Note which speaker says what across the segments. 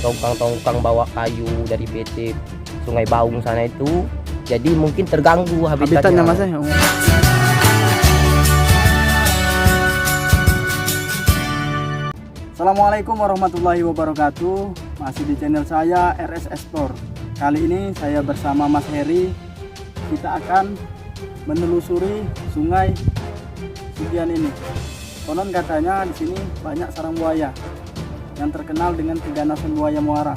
Speaker 1: tongkang-tongkang bawa kayu dari PT Sungai Baung sana itu, jadi mungkin terganggu habitatnya
Speaker 2: Mas ya. Assalamualaikum warahmatullahi wabarakatuh. Masih di channel saya RS Explore. Kali ini saya bersama Mas Heri. Kita akan menelusuri sungai Sugian ini. Konon katanya di sini banyak sarang buaya yang terkenal dengan keganasan buaya muara.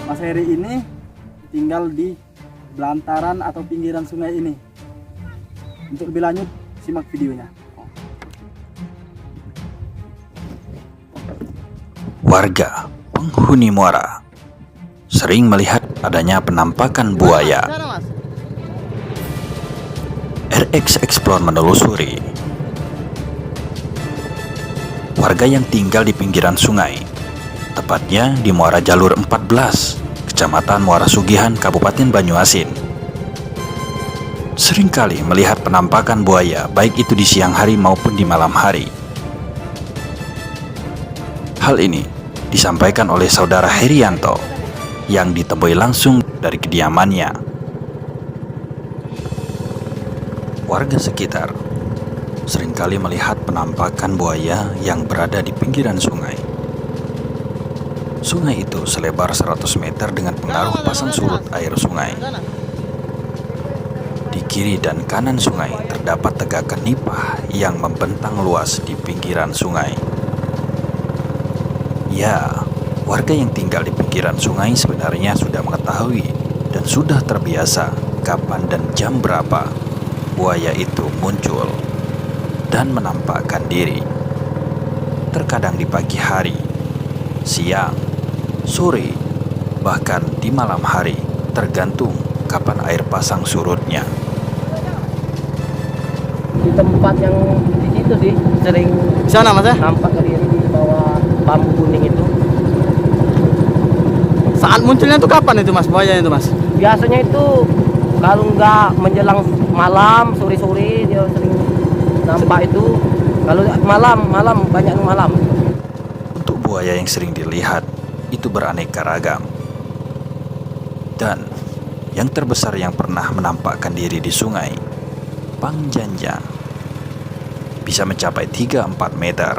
Speaker 2: Mas Heri ini tinggal di belantaran atau pinggiran sungai ini. Untuk lebih lanjut, simak videonya.
Speaker 3: Warga penghuni muara sering melihat adanya penampakan buaya. RX Explore menelusuri. Warga yang tinggal di pinggiran sungai, tepatnya di Muara Jalur 14, Kecamatan Muara Sugihan, Kabupaten Banyuasin, seringkali melihat penampakan buaya baik itu di siang hari maupun di malam hari. Hal ini disampaikan oleh saudara Herianto yang ditemui langsung dari kediamannya. Warga sekitar seringkali melihat penampakan buaya yang berada di pinggiran sungai. Sungai itu selebar 100 meter dengan pengaruh pasang surut air sungai. Di kiri dan kanan sungai terdapat tegakan nipah yang membentang luas di pinggiran sungai. Ya, warga yang tinggal di pinggiran sungai sebenarnya sudah mengetahui dan sudah terbiasa kapan dan jam berapa buaya itu muncul dan menampakkan diri. Terkadang di pagi hari, siang, sore, bahkan di malam hari, tergantung kapan air pasang surutnya.
Speaker 1: Di tempat yang di situ sih sering
Speaker 2: Di sana Mas ya?
Speaker 1: nampak dari di bawah bambu kuning itu.
Speaker 2: Saat munculnya itu kapan itu Mas, buaya itu Mas?
Speaker 1: Biasanya itu kalau nggak menjelang malam, sore-sore dia sering nampak itu. Kalau malam banyak malam.
Speaker 3: Untuk buaya yang sering dilihat itu beraneka ragam. Dan yang terbesar yang pernah menampakkan diri di sungai, Pangjanjang, bisa mencapai 3-4 meter.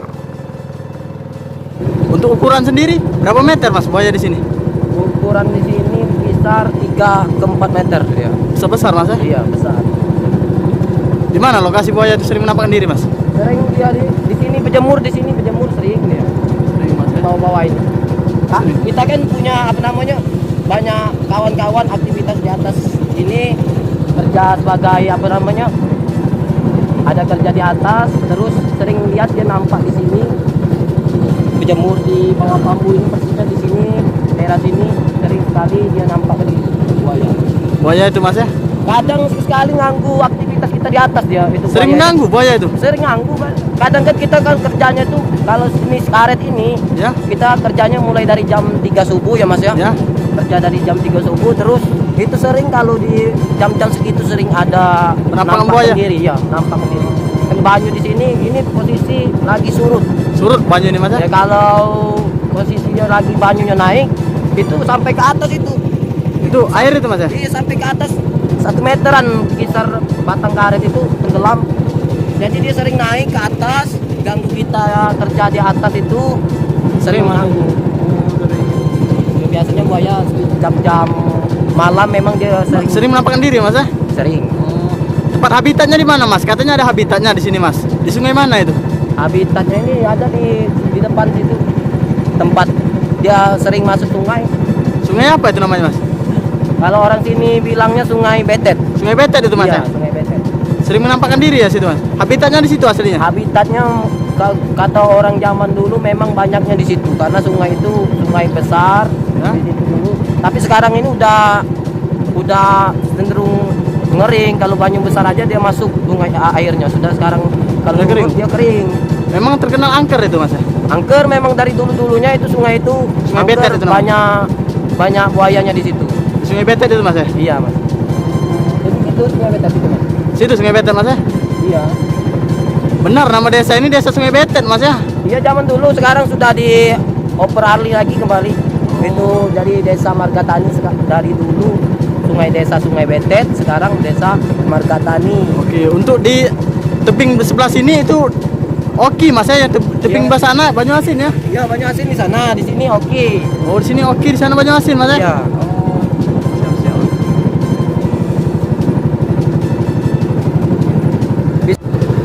Speaker 2: Untuk ukuran sendiri berapa meter Mas buaya di sini?
Speaker 1: Ukuran di sini besar 3-4 meter ya.
Speaker 2: Sebesar Mas ya?
Speaker 1: Iya, besar.
Speaker 2: Di mana lokasi buaya itu sering menampakkan diri Mas?
Speaker 1: Sering dia di sini berjemur sering dia.
Speaker 2: Sering Mas ya?
Speaker 1: Bawah-bawah ini. Kita kan punya banyak kawan-kawan aktivitas di atas ini, kerja sebagai ada kerja di atas, terus sering lihat dia nampak di sini berjemur di bawah bambu ini, persisnya di sini daerah sini sering sekali dia nampak di buaya.
Speaker 2: Buaya itu Mas ya?
Speaker 1: Kadang sekali ganggu aktivitas kita di atas dia itu.
Speaker 2: Sering ganggu buaya itu?
Speaker 1: Sering ganggu. Kadang kan kita kan kerjanya tuh kalau jenis karet ini
Speaker 2: ya,
Speaker 1: kita kerjanya mulai dari jam 3 subuh ya Mas ya. Kerja dari jam 3 subuh, terus itu sering kalau di jam-jam segitu sering ada
Speaker 2: penampakan buaya
Speaker 1: sendiri ya, nampak sendiri. Kan banyu di sini ini posisi lagi surut.
Speaker 2: Surut banyu ini Mas ya?
Speaker 1: Ya kalau posisinya lagi banyunya naik itu sampai ke atas itu.
Speaker 2: Itu air itu Mas ya?
Speaker 1: Iya, sampai ke atas 1 meteran kisar batang karet itu tenggelam. Jadi dia sering naik ke atas, ganggu kita kerja di atas itu, sering mengganggu. Ya, biasanya buaya jam-jam malam memang dia
Speaker 2: sering menampakkan diri Mas ya?
Speaker 1: Sering.
Speaker 2: Tempat habitatnya di mana Mas? Katanya ada habitatnya di sini Mas. Di sungai mana itu?
Speaker 1: Habitatnya ini ada di depan situ. Tempat dia sering masuk sungai.
Speaker 2: Sungai apa itu namanya Mas?
Speaker 1: Kalau orang sini bilangnya Sungai Betet.
Speaker 2: Sungai Betet itu Mas
Speaker 1: Iya,
Speaker 2: ya?
Speaker 1: Sungai Betet.
Speaker 2: Sering menampakkan diri ya situ Mas? Habitatnya di situ aslinya?
Speaker 1: Habitatnya kata orang zaman dulu memang banyaknya di situ karena sungai itu sungai besar ya? Di situ dulu. Tapi sekarang ini udah cenderung ngering. Kalau banyu besar aja dia masuk sungai airnya. Sudah sekarang kalau
Speaker 2: kering.
Speaker 1: Dia kering.
Speaker 2: Memang terkenal angker itu Mas ya?
Speaker 1: Angker memang dari dulu-dulunya itu sungai itu.
Speaker 2: Sungai Betet itu
Speaker 1: banyak buayanya di situ.
Speaker 2: Sungai Betet itu Mas ya?
Speaker 1: Iya Mas. Jadi itu Sungai Betet itu Mas.
Speaker 2: Situ Sungai Betet Mas ya?
Speaker 1: Iya.
Speaker 2: Benar nama desa ini desa Sungai Betet Mas ya?
Speaker 1: Iya zaman dulu, sekarang sudah dioper alih lagi kembali. Itu dari desa Margatani dari dulu Sungai Betet, sekarang desa Margatani.
Speaker 2: Oke, untuk di tebing sebelah sini itu oke mas ya, tebing
Speaker 1: Iya.
Speaker 2: belah sana Banyuasin ya.
Speaker 1: Iya, Banyuasin di sana, di sini oke.
Speaker 2: Oh di sini oke, di sana Banyuasin mas ya.
Speaker 1: Iya.
Speaker 2: Siap-siap.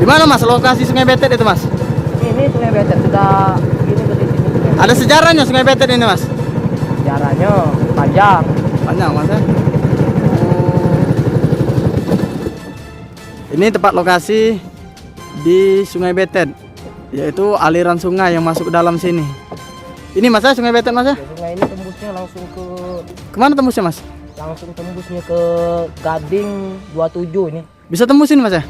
Speaker 2: Di mana mas lokasi Sungai Betet itu mas?
Speaker 1: Ini Sungai Betet sudah gini ke sini.
Speaker 2: Ada sejarahnya Sungai Betet ini mas?
Speaker 1: Jaraknya panjang.
Speaker 2: Panjang mas ya. Ini tempat lokasi di Sungai Betet, yaitu aliran sungai yang masuk ke dalam sini. Ini mas ya Sungai Betet mas ya?
Speaker 1: Sungai ini tembusnya langsung ke
Speaker 2: Kemana tembusnya mas?
Speaker 1: langsung tembusnya ke Gading 27 ini.
Speaker 2: Bisa tembus ini mas ya?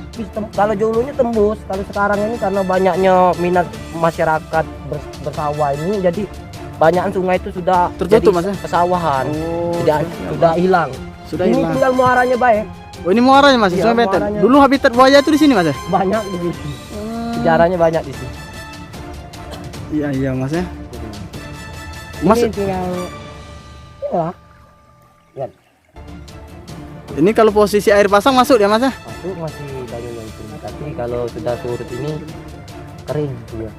Speaker 1: Kalau dulunya tembus, kalau sekarang ini karena banyaknya minat masyarakat bersawah ini, jadi banyak sungai itu sudah
Speaker 2: Tertutup,
Speaker 1: jadi
Speaker 2: Mas, ya?
Speaker 1: pesawahan.
Speaker 2: Oh,
Speaker 1: Sudah hilang.
Speaker 2: Sudah
Speaker 1: Ini
Speaker 2: hilang.
Speaker 1: tinggal muaranya baik.
Speaker 2: Oh ini muaranya mas,
Speaker 1: Iya,
Speaker 2: Sungai Betet.
Speaker 1: muaranya.
Speaker 2: Dulu habitat buaya itu di sini mas ya?
Speaker 1: Banyak di sini. Sejarahnya banyak di sini.
Speaker 2: Iya iya mas ya. Mas,
Speaker 1: Ini tinggal ya, lihat,
Speaker 2: ini kalau posisi air pasang masuk dia mas ya?
Speaker 1: masuk masih banyak yang sini. Tapi kalau sudah surut ini kering dia.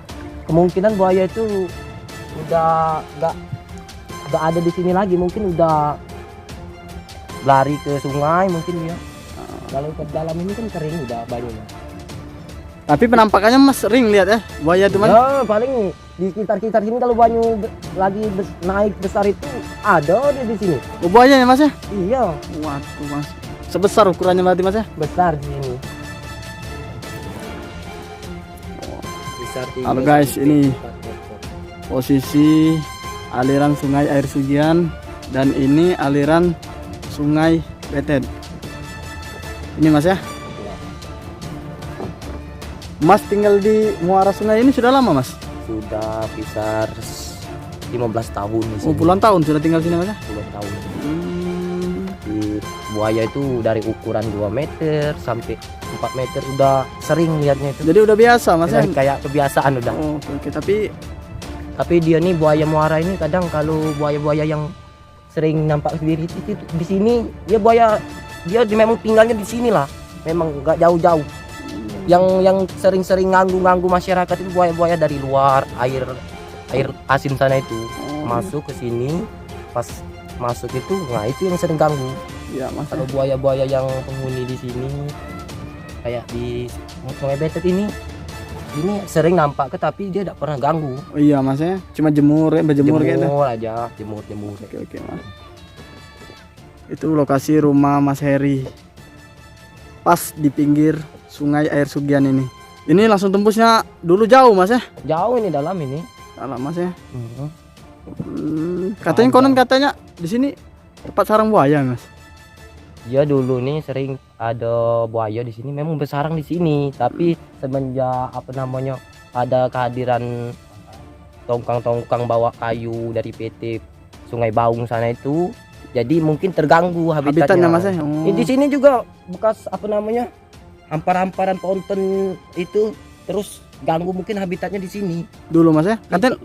Speaker 1: Kemungkinan buaya itu udah nggak ada di sini lagi, mungkin udah lari ke sungai mungkin dia. Kalau ke dalam ini kan kering udah banyak.
Speaker 2: Tapi penampakannya mas sering lihat ya buaya itu mas.
Speaker 1: Ya paling di sekitar sini kalau banyu lagi naik besar itu ada dia di sini.
Speaker 2: Oh buayanya mas ya?
Speaker 1: Iya,
Speaker 2: Waduh mas. Sebesar ukurannya berarti mas ya?
Speaker 1: besar di sini. Besar
Speaker 2: Halo guys, ini posisi aliran sungai air Sugian dan ini aliran Sungai Betet. Ini mas ya? Mas tinggal di muara sungai ini sudah lama mas?
Speaker 1: Sudah besar 15 tahun di sini.
Speaker 2: Oh puluhan tahun sudah tinggal sini mas ya?
Speaker 1: Puluhan tahun. Di buaya itu dari ukuran 2 meter sampai 4 meter udah sering lihatnya itu.
Speaker 2: Jadi udah biasa mas ya?
Speaker 1: Udah kayak kebiasaan udah.
Speaker 2: Oh, oke.
Speaker 1: Tapi dia nih buaya muara ini kadang kalau buaya-buaya yang sering nampak sendiri itu di sini dia memang tinggalnya di sini lah. Memang nggak jauh-jauh. Yang sering-sering ganggu masyarakat itu buaya-buaya dari luar air asin sana itu masuk ke sini, pas masuk itu nah itu yang sering ganggu.
Speaker 2: Ya mas.
Speaker 1: Kalau buaya-buaya yang penghuni di sini kayak di Sungai Betet ini sering nampak tapi dia tidak pernah ganggu.
Speaker 2: Oh, iya mas ya, cuma berjemur gitu.
Speaker 1: Jemur aja, jemur.
Speaker 2: Oke mas. Itu lokasi rumah Mas Heri, pas di pinggir Sungai Air Sugian ini. Ini langsung tembusnya dulu jauh mas ya?
Speaker 1: Jauh ini dalam ini.
Speaker 2: Dalam mas ya. Katanya di sini tempat sarang buaya mas.
Speaker 1: Ya dulu nih sering ada buaya di sini, memang bersarang di sini. Tapi semenjak ada kehadiran tongkang-tongkang bawa kayu dari PT Sungai Baung sana itu, jadi mungkin terganggu habitatnya.
Speaker 2: Mas ya. Oh.
Speaker 1: Di sini juga bekas hampar-hamparan ponton itu terus ganggu mungkin habitatnya di sini.
Speaker 2: Dulu mas ya.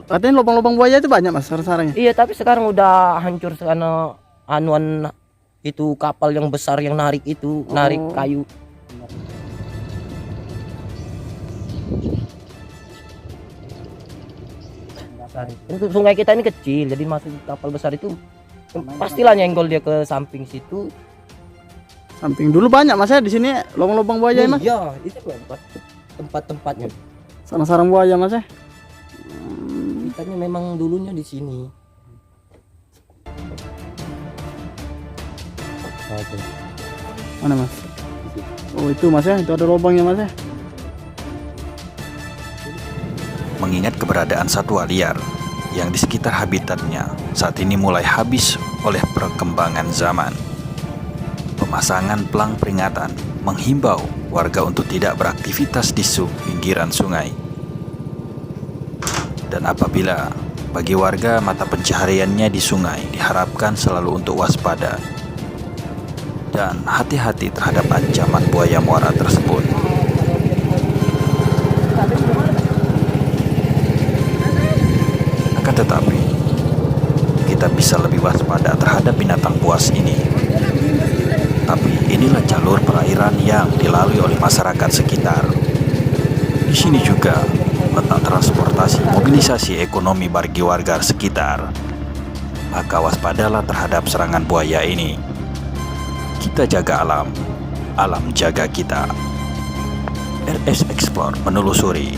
Speaker 2: Katanya lubang-lubang buaya itu banyak mas sarang-sarangnya.
Speaker 1: Iya, tapi sekarang udah hancur karena anuan itu kapal yang besar yang narik itu, narik kayu. Untuk sungai kita ini kecil, jadi masuk kapal besar itu pastilah nyenggol dia ke samping situ.
Speaker 2: Samping dulu banyak mas ya di sini lubang-lubang buaya mas.
Speaker 1: Iya, itu tempat-tempatnya.
Speaker 2: Sarang-sarang buaya mas ya.
Speaker 1: Habitatnya memang dulunya di sini.
Speaker 2: Mana mas? Oh itu mas ya, itu ada lubangnya mas ya.
Speaker 3: Mengingat keberadaan satwa liar yang di sekitar habitatnya saat ini mulai habis oleh perkembangan zaman, pemasangan pelang peringatan menghimbau warga untuk tidak beraktivitas di pinggiran sungai. Dan apabila bagi warga mata pencahariannya di sungai, diharapkan selalu untuk waspada dan hati-hati terhadap ancaman buaya muara tersebut. Akan tetapi, kita bisa lebih waspada terhadap binatang buas ini. Tapi inilah jalur perairan yang dilalui oleh masyarakat sekitar. Di sini juga letak transportasi mobilisasi ekonomi bagi warga sekitar. Maka waspadalah terhadap serangan buaya ini. Kita jaga alam, alam jaga kita. RS Explore menelusuri